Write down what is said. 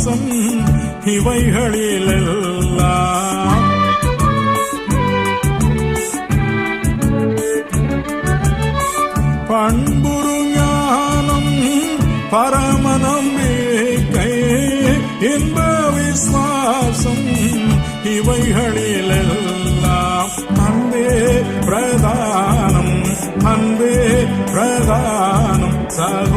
விசுவாசம் இவைகளிலெல்லாம் பண்புரு ஞானம் பரம நம்பிக்கை இன்ப விசுவாசம் இவைகளிலெல்லாம் அன்பே பிரதானம் சகல